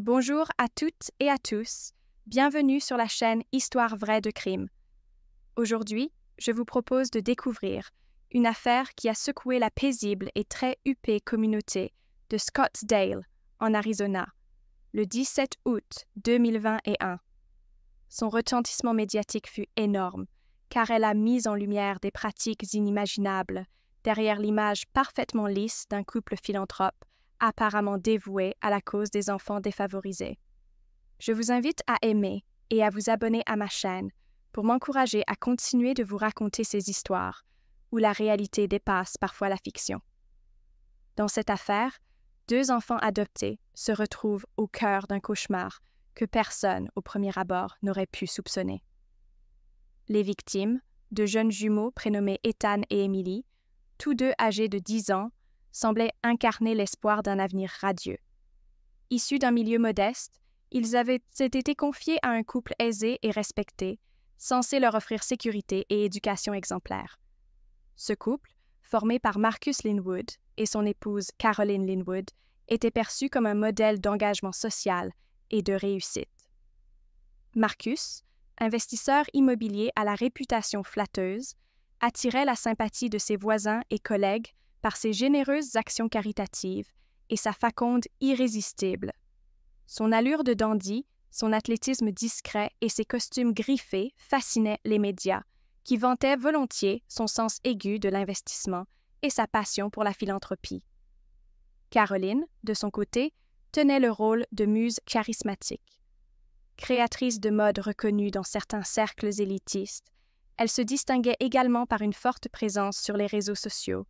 Bonjour à toutes et à tous, bienvenue sur la chaîne Histoire vraie de crime. Aujourd'hui, je vous propose de découvrir une affaire qui a secoué la paisible et très huppée communauté de Scottsdale, en Arizona, le 17 août 2021. Son retentissement médiatique fut énorme, car elle a mis en lumière des pratiques inimaginables derrière l'image parfaitement lisse d'un couple philanthrope apparemment dévoué à la cause des enfants défavorisés. Je vous invite à aimer et à vous abonner à ma chaîne pour m'encourager à continuer de vous raconter ces histoires où la réalité dépasse parfois la fiction. Dans cette affaire, 2 enfants adoptés se retrouvent au cœur d'un cauchemar que personne, au premier abord, n'aurait pu soupçonner. Les victimes, de jeunes jumeaux prénommés Ethan et Emily, tous deux âgés de 10 ans, semblaient incarner l'espoir d'un avenir radieux. Issus d'un milieu modeste, ils avaient été confiés à un couple aisé et respecté, censé leur offrir sécurité et éducation exemplaire. Ce couple, formé par Marcus Linwood et son épouse Caroline Linwood, était perçu comme un modèle d'engagement social et de réussite. Marcus, investisseur immobilier à la réputation flatteuse, attirait la sympathie de ses voisins et collègues par ses généreuses actions caritatives et sa faconde irrésistible. Son allure de dandy, son athlétisme discret et ses costumes griffés fascinaient les médias, qui vantaient volontiers son sens aigu de l'investissement et sa passion pour la philanthropie. Caroline, de son côté, tenait le rôle de muse charismatique. Créatrice de mode reconnue dans certains cercles élitistes, elle se distinguait également par une forte présence sur les réseaux sociaux,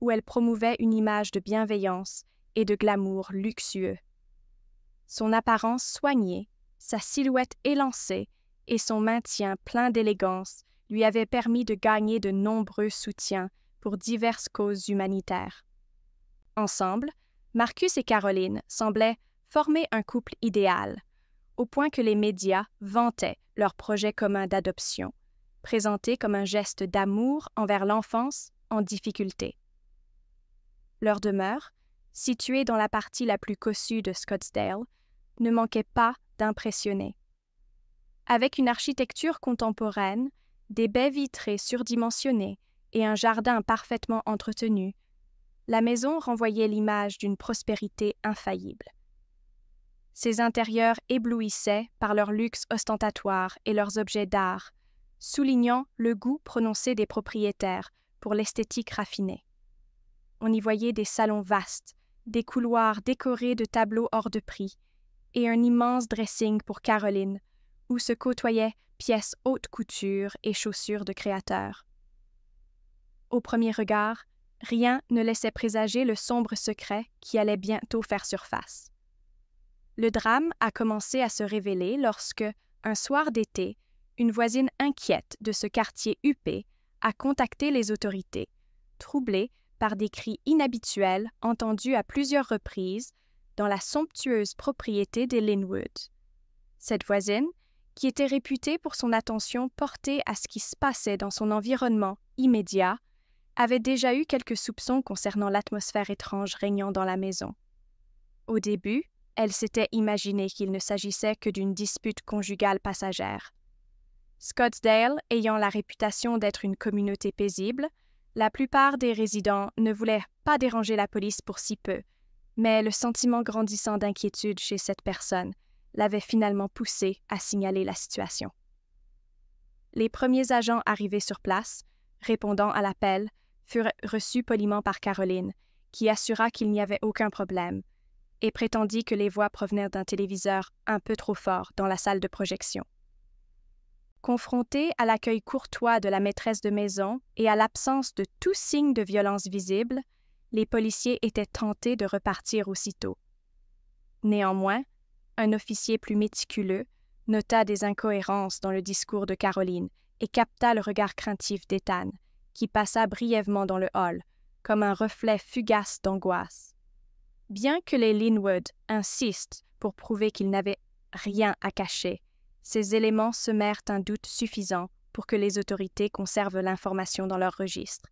où elle promouvait une image de bienveillance et de glamour luxueux. Son apparence soignée, sa silhouette élancée et son maintien plein d'élégance lui avaient permis de gagner de nombreux soutiens pour diverses causes humanitaires. Ensemble, Marcus et Caroline semblaient former un couple idéal, au point que les médias vantaient leur projet commun d'adoption, présenté comme un geste d'amour envers l'enfance en difficulté. Leur demeure, située dans la partie la plus cossue de Scottsdale, ne manquait pas d'impressionner. Avec une architecture contemporaine, des baies vitrées surdimensionnées et un jardin parfaitement entretenu, la maison renvoyait l'image d'une prospérité infaillible. Ses intérieurs éblouissaient par leur luxe ostentatoire et leurs objets d'art, soulignant le goût prononcé des propriétaires pour l'esthétique raffinée. On y voyait des salons vastes, des couloirs décorés de tableaux hors de prix, et un immense dressing pour Caroline, où se côtoyaient pièces haute couture et chaussures de créateurs. Au premier regard, rien ne laissait présager le sombre secret qui allait bientôt faire surface. Le drame a commencé à se révéler lorsque, un soir d'été, une voisine inquiète de ce quartier huppé a contacté les autorités, troublée par des cris inhabituels entendus à plusieurs reprises dans la somptueuse propriété des Linwood. Cette voisine, qui était réputée pour son attention portée à ce qui se passait dans son environnement immédiat, avait déjà eu quelques soupçons concernant l'atmosphère étrange régnant dans la maison. Au début, elle s'était imaginé qu'il ne s'agissait que d'une dispute conjugale passagère. Scottsdale ayant la réputation d'être une communauté paisible, la plupart des résidents ne voulaient pas déranger la police pour si peu, mais le sentiment grandissant d'inquiétude chez cette personne l'avait finalement poussé à signaler la situation. Les premiers agents arrivés sur place, répondant à l'appel, furent reçus poliment par Caroline, qui assura qu'il n'y avait aucun problème, et prétendit que les voix provenaient d'un téléviseur un peu trop fort dans la salle de projection. Confrontés à l'accueil courtois de la maîtresse de maison et à l'absence de tout signe de violence visible, les policiers étaient tentés de repartir aussitôt. Néanmoins, un officier plus méticuleux nota des incohérences dans le discours de Caroline et capta le regard craintif d'Ethan, qui passa brièvement dans le hall, comme un reflet fugace d'angoisse. Bien que les Linwood insistent pour prouver qu'ils n'avaient rien à cacher, ces éléments semèrent un doute suffisant pour que les autorités conservent l'information dans leur registre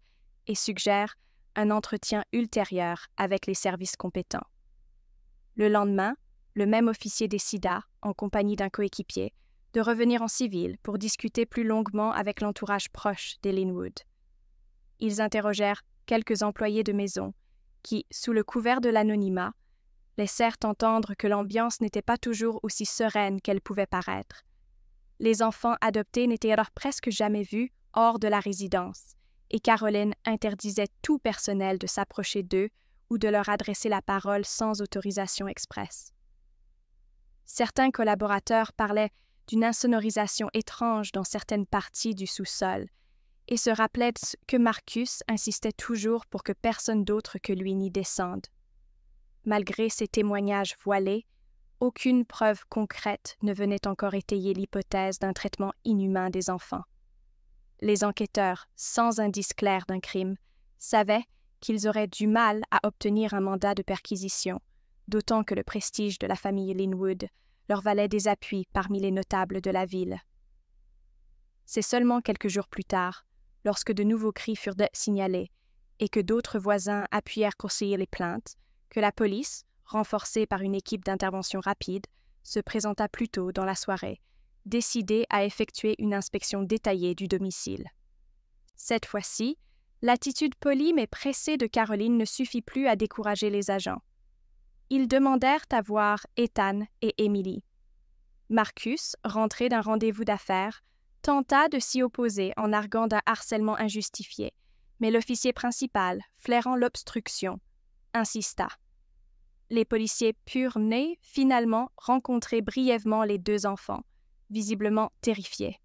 et suggèrent un entretien ultérieur avec les services compétents. Le lendemain, le même officier décida, en compagnie d'un coéquipier, de revenir en civil pour discuter plus longuement avec l'entourage proche des Linwood. Ils interrogèrent quelques employés de maison qui, sous le couvert de l'anonymat, laissèrent entendre que l'ambiance n'était pas toujours aussi sereine qu'elle pouvait paraître. Les enfants adoptés n'étaient alors presque jamais vus hors de la résidence, et Caroline interdisait tout personnel de s'approcher d'eux ou de leur adresser la parole sans autorisation expresse. Certains collaborateurs parlaient d'une insonorisation étrange dans certaines parties du sous-sol, et se rappelaient que Marcus insistait toujours pour que personne d'autre que lui n'y descende. Malgré ces témoignages voilés, aucune preuve concrète ne venait encore étayer l'hypothèse d'un traitement inhumain des enfants. Les enquêteurs, sans indice clair d'un crime, savaient qu'ils auraient du mal à obtenir un mandat de perquisition, d'autant que le prestige de la famille Linwood leur valait des appuis parmi les notables de la ville. C'est seulement quelques jours plus tard, lorsque de nouveaux cris furent signalés et que d'autres voisins appuyèrent conseiller les plaintes, que la police, renforcée par une équipe d'intervention rapide, se présenta plus tôt dans la soirée, décidée à effectuer une inspection détaillée du domicile. Cette fois-ci, l'attitude polie mais pressée de Caroline ne suffit plus à décourager les agents. Ils demandèrent à voir Ethan et Emily. Marcus, rentré d'un rendez-vous d'affaires, tenta de s'y opposer en arguant d'un harcèlement injustifié, mais l'officier principal, flairant l'obstruction, insista. Les policiers purent finalement rencontrer brièvement les deux enfants, visiblement terrifiés.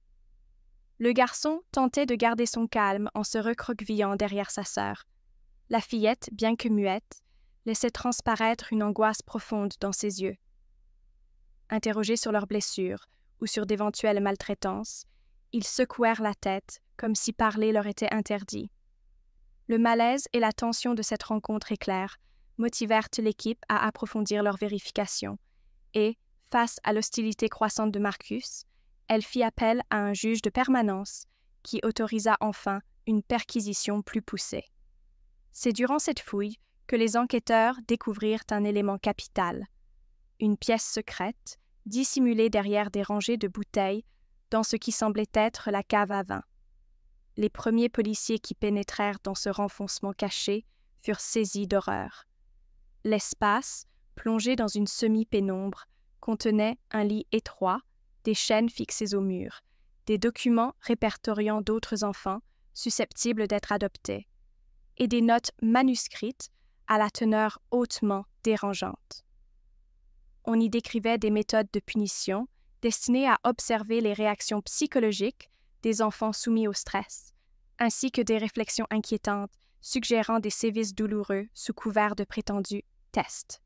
Le garçon tentait de garder son calme en se recroquevillant derrière sa sœur. La fillette, bien que muette, laissait transparaître une angoisse profonde dans ses yeux. Interrogés sur leurs blessures ou sur d'éventuelles maltraitances, ils secouèrent la tête comme si parler leur était interdit. Le malaise et la tension de cette rencontre éclair motivèrent l'équipe à approfondir leur vérification et, face à l'hostilité croissante de Marcus, elle fit appel à un juge de permanence qui autorisa enfin une perquisition plus poussée. C'est durant cette fouille que les enquêteurs découvrirent un élément capital, une pièce secrète dissimulée derrière des rangées de bouteilles dans ce qui semblait être la cave à vin. Les premiers policiers qui pénétrèrent dans ce renfoncement caché furent saisis d'horreur. L'espace, plongé dans une semi-pénombre, contenait un lit étroit, des chaînes fixées au mur, des documents répertoriant d'autres enfants susceptibles d'être adoptés, et des notes manuscrites à la teneur hautement dérangeante. On y décrivait des méthodes de punition destinées à observer les réactions psychologiques des enfants soumis au stress, ainsi que des réflexions inquiétantes suggérant des sévices douloureux sous couvert de prétendus tests.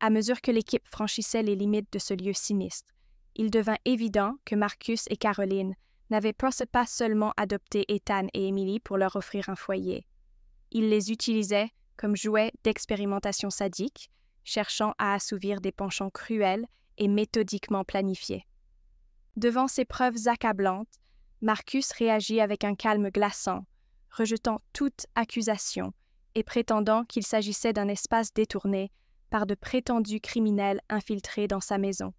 À mesure que l'équipe franchissait les limites de ce lieu sinistre, il devint évident que Marcus et Caroline n'avaient pas seulement adopté Ethan et Emily pour leur offrir un foyer. Ils les utilisaient comme jouets d'expérimentation sadique, cherchant à assouvir des penchants cruels et méthodiquement planifiés. Devant ces preuves accablantes, Marcus réagit avec un calme glaçant, rejetant toute accusation et prétendant qu'il s'agissait d'un espace détourné par de prétendus criminels infiltrés dans sa maison.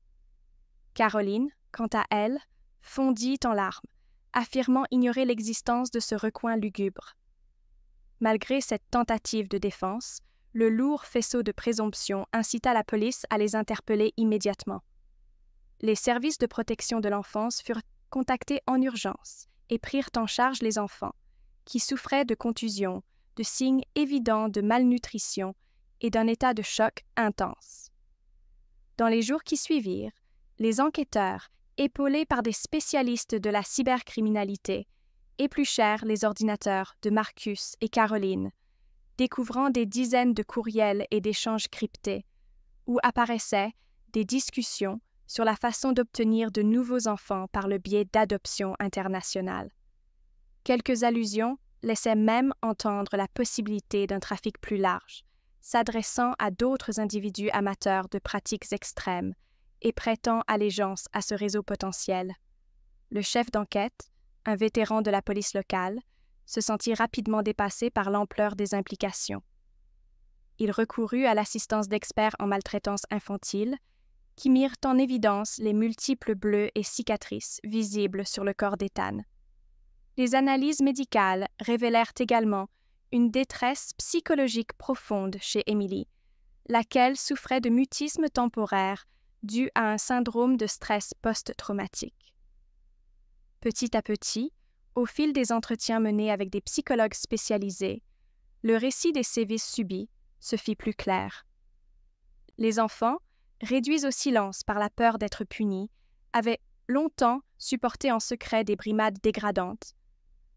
Caroline, quant à elle, fondit en larmes, affirmant ignorer l'existence de ce recoin lugubre. Malgré cette tentative de défense, le lourd faisceau de présomption incita la police à les interpeller immédiatement. Les services de protection de l'enfance furent contactés en urgence et prirent en charge les enfants, qui souffraient de contusions, de signes évidents de malnutrition et d'un état de choc intense. Dans les jours qui suivirent, les enquêteurs, épaulés par des spécialistes de la cybercriminalité, épluchèrent les ordinateurs de Marcus et Caroline, découvrant des dizaines de courriels et d'échanges cryptés, où apparaissaient des discussions sur la façon d'obtenir de nouveaux enfants par le biais d'adoptions internationales. Quelques allusions laissaient même entendre la possibilité d'un trafic plus large, s'adressant à d'autres individus amateurs de pratiques extrêmes et prêtant allégeance à ce réseau potentiel. Le chef d'enquête, un vétéran de la police locale, se sentit rapidement dépassé par l'ampleur des implications. il recourut à l'assistance d'experts en maltraitance infantile, qui mirent en évidence les multiples bleus et cicatrices visibles sur le corps d'Ethan. Les analyses médicales révélèrent également une détresse psychologique profonde chez Emily, laquelle souffrait de mutisme temporaire dû à un syndrome de stress post-traumatique. Petit à petit, au fil des entretiens menés avec des psychologues spécialisés, le récit des sévices subis se fit plus clair. Les enfants, réduits au silence par la peur d'être punis, avaient longtemps supporté en secret des brimades dégradantes.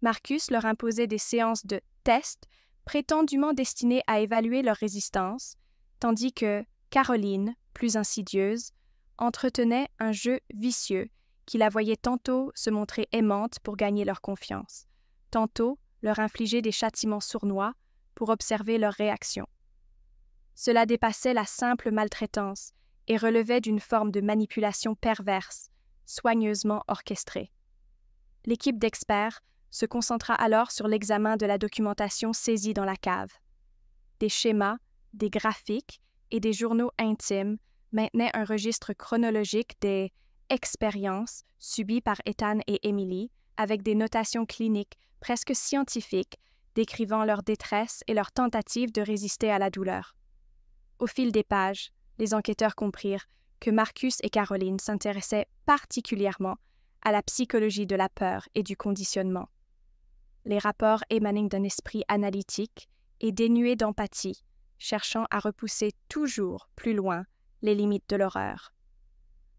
Marcus leur imposait des séances de tests prétendument destinées à évaluer leur résistance, tandis que Caroline, plus insidieuse, entretenait un jeu vicieux qui la voyait tantôt se montrer aimante pour gagner leur confiance, tantôt leur infliger des châtiments sournois pour observer leur réaction. Cela dépassait la simple maltraitance et relevait d'une forme de manipulation perverse, soigneusement orchestrée. L'équipe d'experts se concentra alors sur l'examen de la documentation saisie dans la cave. Des schémas, des graphiques et des journaux intimes maintenaient un registre chronologique des expériences subies par Ethan et Emily, avec des notations cliniques presque scientifiques décrivant leur détresse et leur tentative de résister à la douleur. Au fil des pages, les enquêteurs comprirent que Marcus et Caroline s'intéressaient particulièrement à la psychologie de la peur et du conditionnement. Les rapports émanaient d'un esprit analytique et dénué d'empathie, cherchant à repousser toujours plus loin les limites de l'horreur.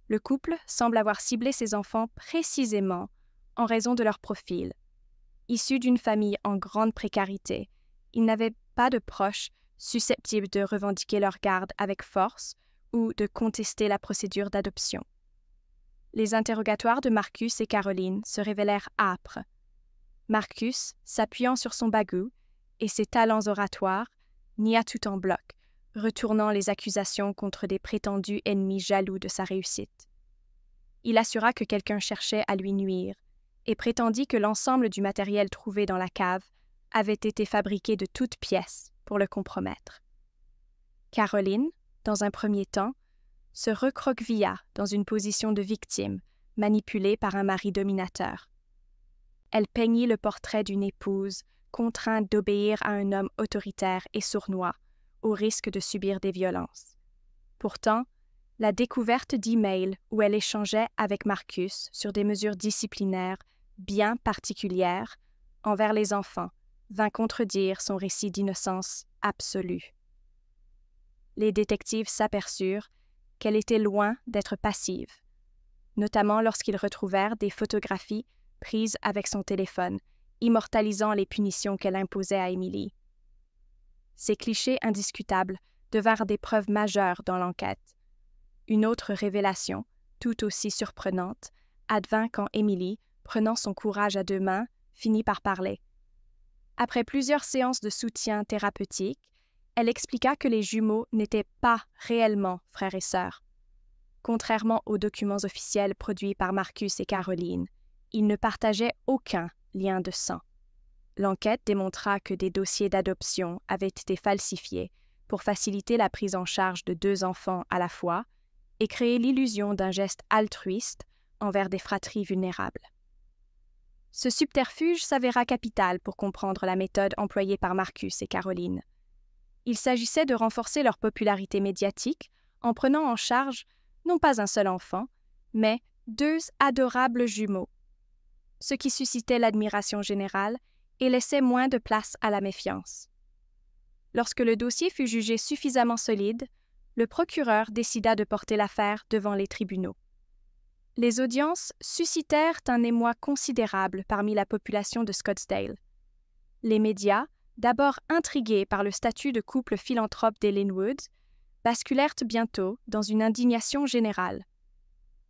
Le couple semble avoir ciblé ses enfants précisément en raison de leur profil. Issus d'une famille en grande précarité, ils n'avaient pas de proches susceptibles de revendiquer leur garde avec force ou de contester la procédure d'adoption. Les interrogatoires de Marcus et Caroline se révélèrent âpres. Marcus, s'appuyant sur son bagout et ses talents oratoires, nia tout en bloc, retournant les accusations contre des prétendus ennemis jaloux de sa réussite. Il assura que quelqu'un cherchait à lui nuire et prétendit que l'ensemble du matériel trouvé dans la cave avait été fabriqué de toutes pièces pour le compromettre. Caroline, dans un premier temps, se recroquevilla dans une position de victime, manipulée par un mari dominateur. Elle peignit le portrait d'une épouse contrainte d'obéir à un homme autoritaire et sournois, au risque de subir des violences. Pourtant, la découverte d'emails où elle échangeait avec Marcus sur des mesures disciplinaires bien particulières envers les enfants vint contredire son récit d'innocence absolue. Les détectives s'aperçurent qu'elle était loin d'être passive, notamment lorsqu'ils retrouvèrent des photographies prises avec son téléphone, immortalisant les punitions qu'elle imposait à Emily. Ces clichés indiscutables devinrent des preuves majeures dans l'enquête. Une autre révélation, tout aussi surprenante, advint quand Emily, prenant son courage à deux mains, finit par parler. Après plusieurs séances de soutien thérapeutique, elle expliqua que les jumeaux n'étaient pas réellement frères et sœurs. Contrairement aux documents officiels produits par Marcus et Caroline, ils ne partageaient aucun lien de sang. L'enquête démontra que des dossiers d'adoption avaient été falsifiés pour faciliter la prise en charge de 2 enfants à la fois et créer l'illusion d'un geste altruiste envers des fratries vulnérables. Ce subterfuge s'avéra capital pour comprendre la méthode employée par Marcus et Caroline. Il s'agissait de renforcer leur popularité médiatique en prenant en charge non pas un seul enfant, mais 2 adorables jumeaux, ce qui suscitait l'admiration générale et laissait moins de place à la méfiance. Lorsque le dossier fut jugé suffisamment solide, le procureur décida de porter l'affaire devant les tribunaux. Les audiences suscitèrent un émoi considérable parmi la population de Scottsdale. Les médias, d'abord intrigués par le statut de couple philanthrope des Linwoods, basculèrent bientôt dans une indignation générale.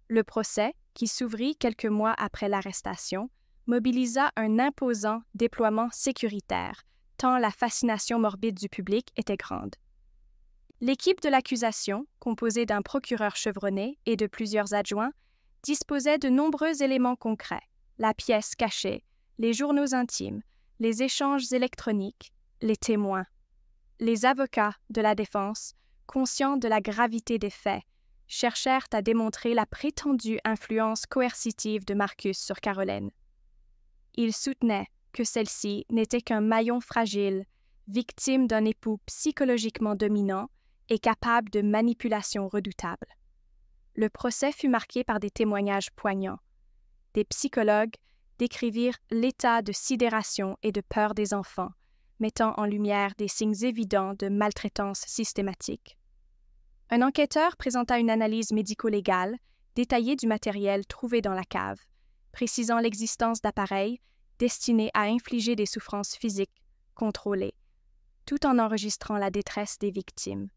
Le procès, qui s'ouvrit quelques mois après l'arrestation, mobilisa un imposant déploiement sécuritaire, tant la fascination morbide du public était grande. L'équipe de l'accusation, composée d'un procureur chevronné et de plusieurs adjoints, disposait de nombreux éléments concrets, la pièce cachée, les journaux intimes, les échanges électroniques, les témoins. Les avocats de la défense, conscients de la gravité des faits, cherchèrent à démontrer la prétendue influence coercitive de Marcus sur Caroline. Ils soutenaient que celle-ci n'était qu'un maillon fragile, victime d'un époux psychologiquement dominant et capable de manipulations redoutables. Le procès fut marqué par des témoignages poignants. Des psychologues décrivirent l'état de sidération et de peur des enfants, mettant en lumière des signes évidents de maltraitance systématique. Un enquêteur présenta une analyse médico-légale détaillée du matériel trouvé dans la cave, précisant l'existence d'appareils destinés à infliger des souffrances physiques contrôlées, tout en enregistrant la détresse des victimes.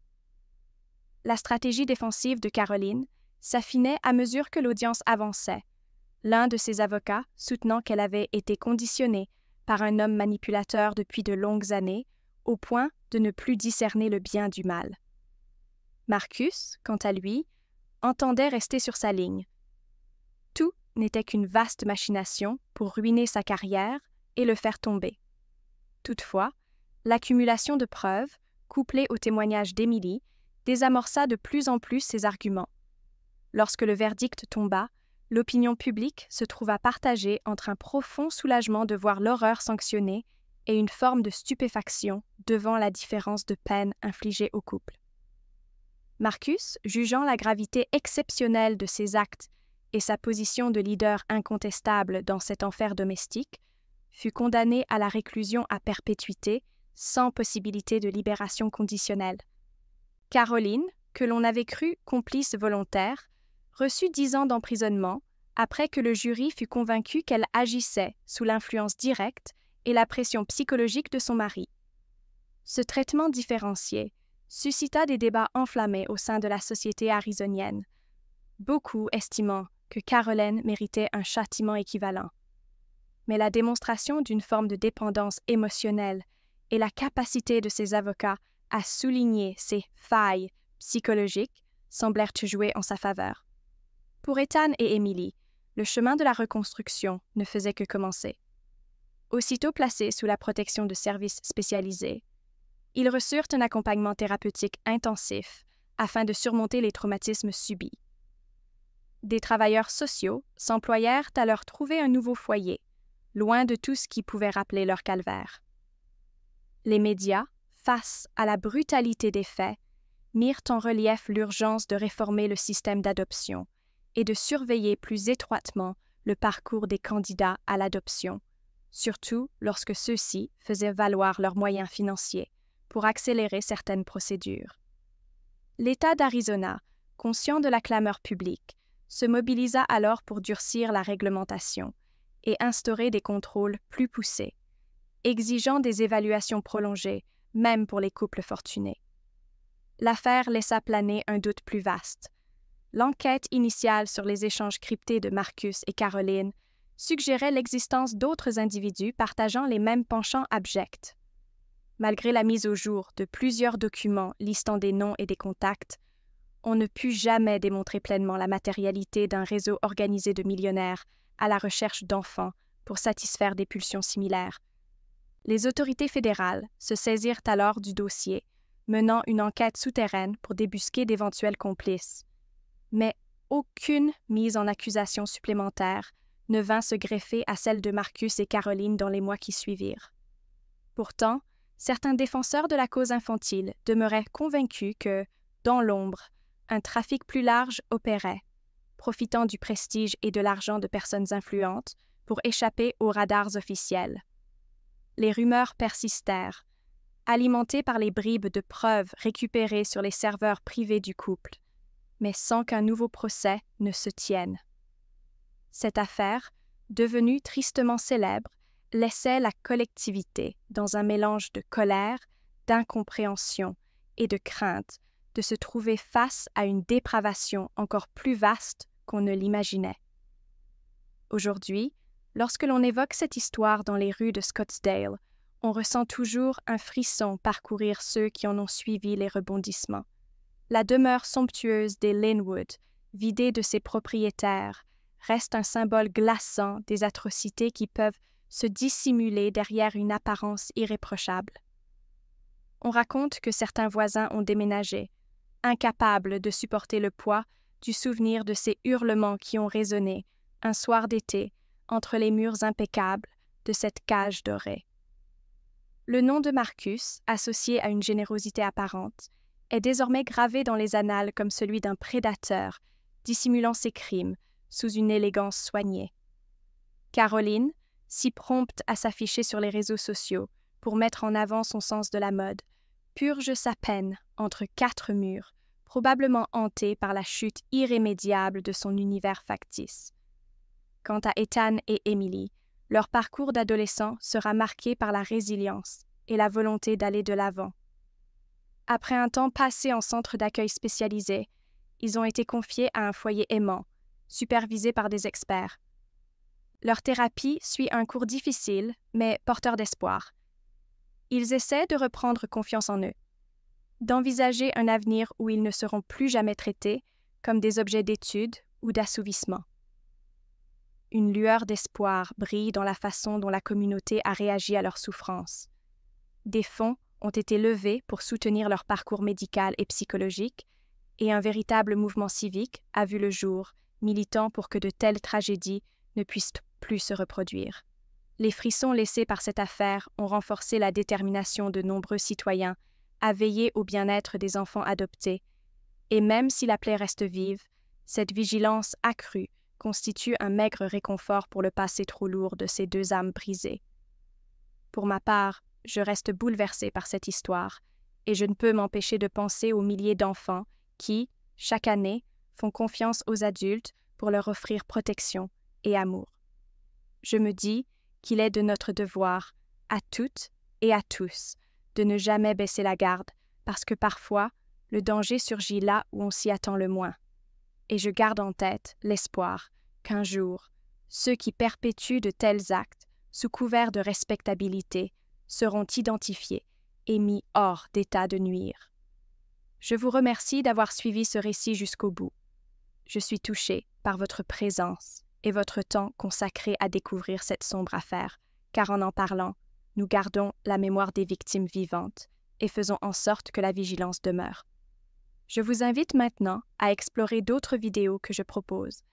La stratégie défensive de Caroline s'affinait à mesure que l'audience avançait, l'un de ses avocats soutenant qu'elle avait été conditionnée par un homme manipulateur depuis de longues années, au point de ne plus discerner le bien du mal. Marcus, quant à lui, entendait rester sur sa ligne. Tout n'était qu'une vaste machination pour ruiner sa carrière et le faire tomber. Toutefois, l'accumulation de preuves, couplée au témoignage d'Émilie, désamorça de plus en plus ses arguments. Lorsque le verdict tomba, l'opinion publique se trouva partagée entre un profond soulagement de voir l'horreur sanctionnée et une forme de stupéfaction devant la différence de peine infligée au couple. Marcus, jugeant la gravité exceptionnelle de ses actes et sa position de leader incontestable dans cet enfer domestique, fut condamné à la réclusion à perpétuité sans possibilité de libération conditionnelle. Caroline, que l'on avait crue complice volontaire, reçut 10 ans d'emprisonnement après que le jury fut convaincu qu'elle agissait sous l'influence directe et la pression psychologique de son mari. Ce traitement différencié suscita des débats enflammés au sein de la société arizonienne, beaucoup estimant que Caroline méritait un châtiment équivalent. Mais la démonstration d'une forme de dépendance émotionnelle et la capacité de ses avocats à souligner ses failles psychologiques semblèrent jouer en sa faveur. Pour Ethan et Emily, le chemin de la reconstruction ne faisait que commencer. Aussitôt placés sous la protection de services spécialisés, ils reçurent un accompagnement thérapeutique intensif afin de surmonter les traumatismes subis. Des travailleurs sociaux s'employèrent à leur trouver un nouveau foyer, loin de tout ce qui pouvait rappeler leur calvaire. Les médias, face à la brutalité des faits, mirent en relief l'urgence de réformer le système d'adoption et de surveiller plus étroitement le parcours des candidats à l'adoption, surtout lorsque ceux-ci faisaient valoir leurs moyens financiers pour accélérer certaines procédures. L'État d'Arizona, conscient de la clameur publique, se mobilisa alors pour durcir la réglementation et instaurer des contrôles plus poussés, exigeant des évaluations prolongées, même pour les couples fortunés. L'affaire laissa planer un doute plus vaste. L'enquête initiale sur les échanges cryptés de Marcus et Caroline suggérait l'existence d'autres individus partageant les mêmes penchants abjects. Malgré la mise au jour de plusieurs documents listant des noms et des contacts, on ne put jamais démontrer pleinement la matérialité d'un réseau organisé de millionnaires à la recherche d'enfants pour satisfaire des pulsions similaires. Les autorités fédérales se saisirent alors du dossier, menant une enquête souterraine pour débusquer d'éventuels complices. Mais aucune mise en accusation supplémentaire ne vint se greffer à celle de Marcus et Caroline dans les mois qui suivirent. Pourtant, certains défenseurs de la cause infantile demeuraient convaincus que, dans l'ombre, un trafic plus large opérait, profitant du prestige et de l'argent de personnes influentes pour échapper aux radars officiels. Les rumeurs persistèrent, alimentées par les bribes de preuves récupérées sur les serveurs privés du couple, mais sans qu'un nouveau procès ne se tienne. Cette affaire, devenue tristement célèbre, laissait la collectivité dans un mélange de colère, d'incompréhension et de crainte de se trouver face à une dépravation encore plus vaste qu'on ne l'imaginait. Aujourd'hui, lorsque l'on évoque cette histoire dans les rues de Scottsdale, on ressent toujours un frisson parcourir ceux qui en ont suivi les rebondissements. La demeure somptueuse des Linwood, vidée de ses propriétaires, reste un symbole glaçant des atrocités qui peuvent se dissimuler derrière une apparence irréprochable. On raconte que certains voisins ont déménagé, incapables de supporter le poids du souvenir de ces hurlements qui ont résonné, un soir d'été, entre les murs impeccables de cette cage dorée. Le nom de Marcus, associé à une générosité apparente, est désormais gravé dans les annales comme celui d'un prédateur, dissimulant ses crimes sous une élégance soignée. Caroline, si prompte à s'afficher sur les réseaux sociaux pour mettre en avant son sens de la mode, purge sa peine entre 4 murs, probablement hantée par la chute irrémédiable de son univers factice. Quant à Ethan et Emily, leur parcours d'adolescent sera marqué par la résilience et la volonté d'aller de l'avant. Après un temps passé en centre d'accueil spécialisé, ils ont été confiés à un foyer aimant, supervisé par des experts. Leur thérapie suit un cours difficile, mais porteur d'espoir. Ils essaient de reprendre confiance en eux, d'envisager un avenir où ils ne seront plus jamais traités comme des objets d'étude ou d'assouvissement. Une lueur d'espoir brille dans la façon dont la communauté a réagi à leur souffrance. Des fonds ont été levés pour soutenir leur parcours médical et psychologique, et un véritable mouvement civique a vu le jour, militant pour que de telles tragédies ne puissent plus se reproduire. Les frissons laissés par cette affaire ont renforcé la détermination de nombreux citoyens à veiller au bien-être des enfants adoptés, et même si la plaie reste vive, cette vigilance accrue constitue un maigre réconfort pour le passé trop lourd de ces 2 âmes brisées. Pour ma part, je reste bouleversée par cette histoire, et je ne peux m'empêcher de penser aux milliers d'enfants qui, chaque année, font confiance aux adultes pour leur offrir protection et amour. Je me dis qu'il est de notre devoir, à toutes et à tous, de ne jamais baisser la garde, parce que parfois, le danger surgit là où on s'y attend le moins. Et je garde en tête l'espoir qu'un jour, ceux qui perpétuent de tels actes, sous couvert de respectabilité, seront identifiés et mis hors d'état de nuire. Je vous remercie d'avoir suivi ce récit jusqu'au bout. Je suis touchée par votre présence et votre temps consacré à découvrir cette sombre affaire, car en parlant, nous gardons la mémoire des victimes vivantes et faisons en sorte que la vigilance demeure. Je vous invite maintenant à explorer d'autres vidéos que je propose,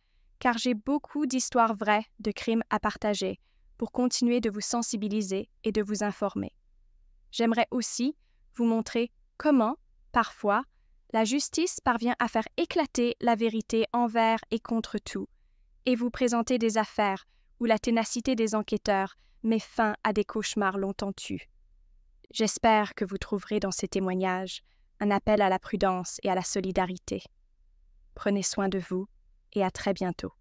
car j'ai beaucoup d'histoires vraies de crimes à partager pour continuer de vous sensibiliser et de vous informer. J'aimerais aussi vous montrer comment, parfois, la justice parvient à faire éclater la vérité envers et contre tout, et vous présenter des affaires où la ténacité des enquêteurs met fin à des cauchemars longtemps tus. J'espère que vous trouverez dans ces témoignages un appel à la prudence et à la solidarité. Prenez soin de vous et à très bientôt.